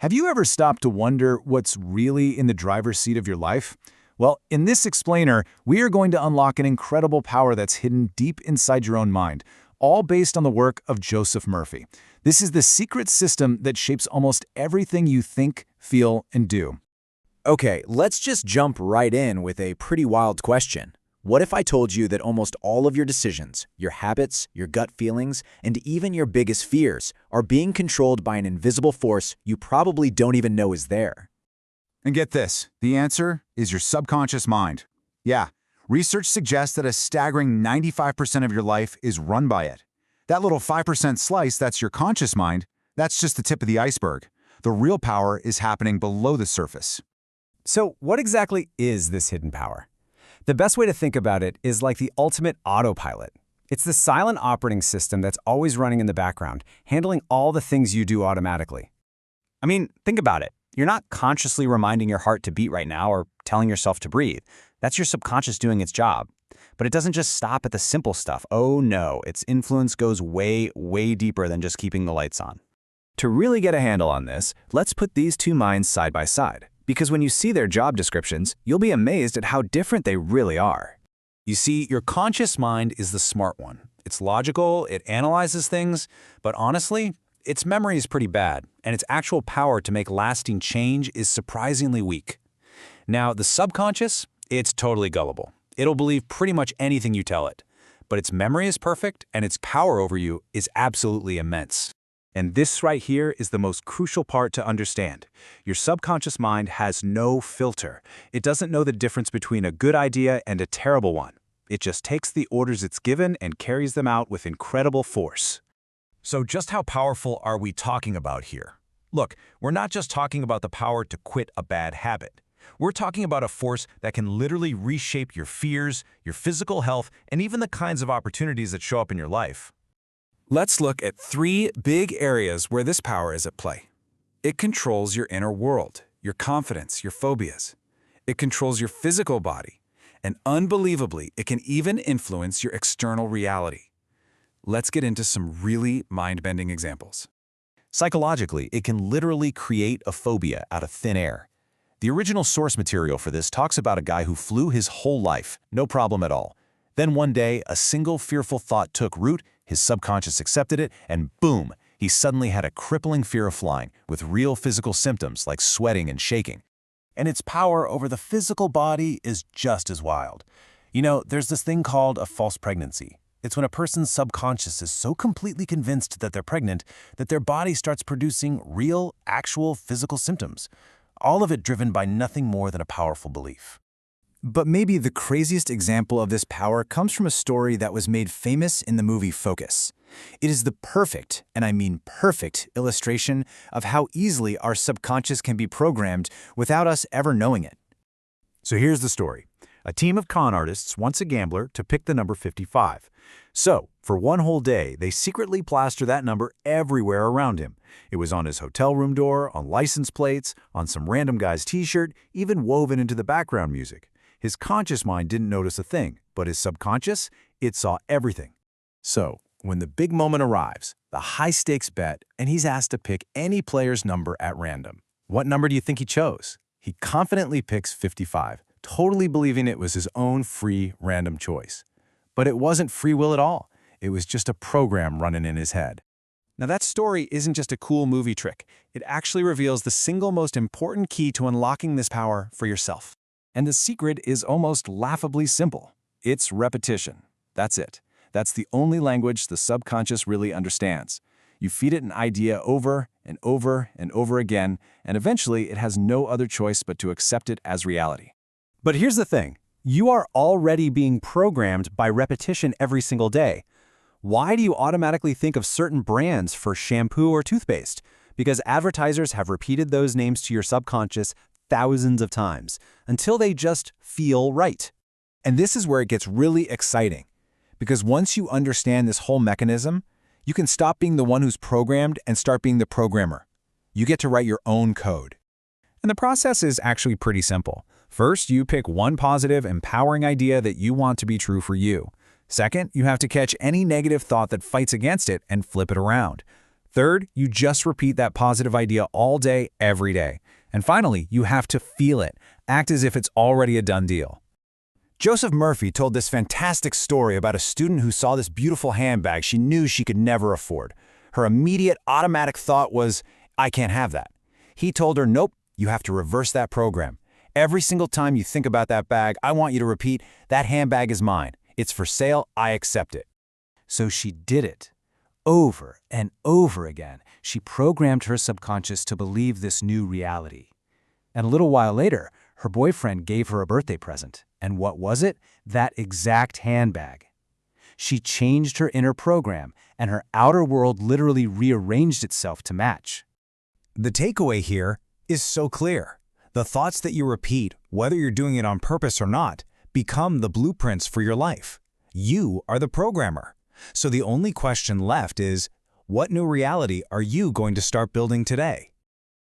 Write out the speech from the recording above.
Have you ever stopped to wonder what's really in the driver's seat of your life? Well, in this explainer, we are going to unlock an incredible power that's hidden deep inside your own mind, all based on the work of Joseph Murphy. This is the secret system that shapes almost everything you think, feel, and do. Okay, let's just jump right in with a pretty wild question. What if I told you that almost all of your decisions, your habits, your gut feelings, and even your biggest fears are being controlled by an invisible force you probably don't even know is there? And get this, the answer is your subconscious mind. Yeah, research suggests that a staggering 95% of your life is run by it. That little 5% slice that's your conscious mind, that's just the tip of the iceberg. The real power is happening below the surface. So what exactly is this hidden power? The best way to think about it is like the ultimate autopilot. It's the silent operating system that's always running in the background, handling all the things you do automatically. I mean, think about it. You're not consciously reminding your heart to beat right now or telling yourself to breathe. That's your subconscious doing its job. But it doesn't just stop at the simple stuff. Oh no, its influence goes way, way deeper than just keeping the lights on. To really get a handle on this, let's put these two minds side by side. Because when you see their job descriptions, you'll be amazed at how different they really are. You see, your conscious mind is the smart one. It's logical, it analyzes things, but honestly, its memory is pretty bad, and its actual power to make lasting change is surprisingly weak. Now, the subconscious, it's totally gullible. It'll believe pretty much anything you tell it. But its memory is perfect, and its power over you is absolutely immense. And this right here is the most crucial part to understand. Your subconscious mind has no filter. It doesn't know the difference between a good idea and a terrible one. It just takes the orders it's given and carries them out with incredible force. So just how powerful are we talking about here? Look, we're not just talking about the power to quit a bad habit. We're talking about a force that can literally reshape your fears, your physical health, and even the kinds of opportunities that show up in your life. Let's look at 3 big areas where this power is at play. It controls your inner world, your confidence, your phobias. It controls your physical body. And unbelievably, it can even influence your external reality. Let's get into some really mind-bending examples. Psychologically, it can literally create a phobia out of thin air. The original source material for this talks about a guy who flew his whole life, no problem at all. Then one day, a single fearful thought took root, his subconscious accepted it, and boom, he suddenly had a crippling fear of flying with real physical symptoms like sweating and shaking. And its power over the physical body is just as wild. You know, there's this thing called a false pregnancy. It's when a person's subconscious is so completely convinced that they're pregnant that their body starts producing real, actual physical symptoms. All of it driven by nothing more than a powerful belief. But maybe the craziest example of this power comes from a story that was made famous in the movie Focus. It is the perfect, and I mean perfect, illustration of how easily our subconscious can be programmed without us ever knowing it. So here's the story. A team of con artists wants a gambler to pick the number 55. So, for one whole day, they secretly plaster that number everywhere around him. It was on his hotel room door, on license plates, on some random guy's t-shirt, even woven into the background music. His conscious mind didn't notice a thing, but his subconscious, it saw everything. So, when the big moment arrives, the high-stakes bet, and he's asked to pick any player's number at random. What number do you think he chose? He confidently picks 55, totally believing it was his own free, random choice. But it wasn't free will at all. It was just a program running in his head. Now that story isn't just a cool movie trick. It actually reveals the single most important key to unlocking this power for yourself. And the secret is almost laughably simple. It's repetition. That's it. That's the only language the subconscious really understands. You feed it an idea over and over and over again, and eventually it has no other choice but to accept it as reality. But here's the thing. You are already being programmed by repetition every single day. Why do you automatically think of certain brands for shampoo or toothpaste? Because advertisers have repeated those names to your subconscious thousands of times until they just feel right. And this is where it gets really exciting. Because once you understand this whole mechanism, you can stop being the one who's programmed and start being the programmer. You get to write your own code. And the process is actually pretty simple. First, you pick one positive, empowering idea that you want to be true for you. Second, you have to catch any negative thought that fights against it and flip it around. Third, you just repeat that positive idea all day, every day. And finally, you have to feel it. Act as if it's already a done deal. Joseph Murphy told this fantastic story about a student who saw this beautiful handbag she knew she could never afford. Her immediate automatic thought was, I can't have that. He told her, nope, you have to reverse that program. Every single time you think about that bag, I want you to repeat, that handbag is mine. It's for sale, I accept it. So she did it. Over and over again, she programmed her subconscious to believe this new reality. And a little while later, her boyfriend gave her a birthday present. And what was it? That exact handbag. She changed her inner program, and her outer world literally rearranged itself to match. The takeaway here is so clear. The thoughts that you repeat, whether you're doing it on purpose or not, become the blueprints for your life. You are the programmer. So the only question left is, what new reality are you going to start building today?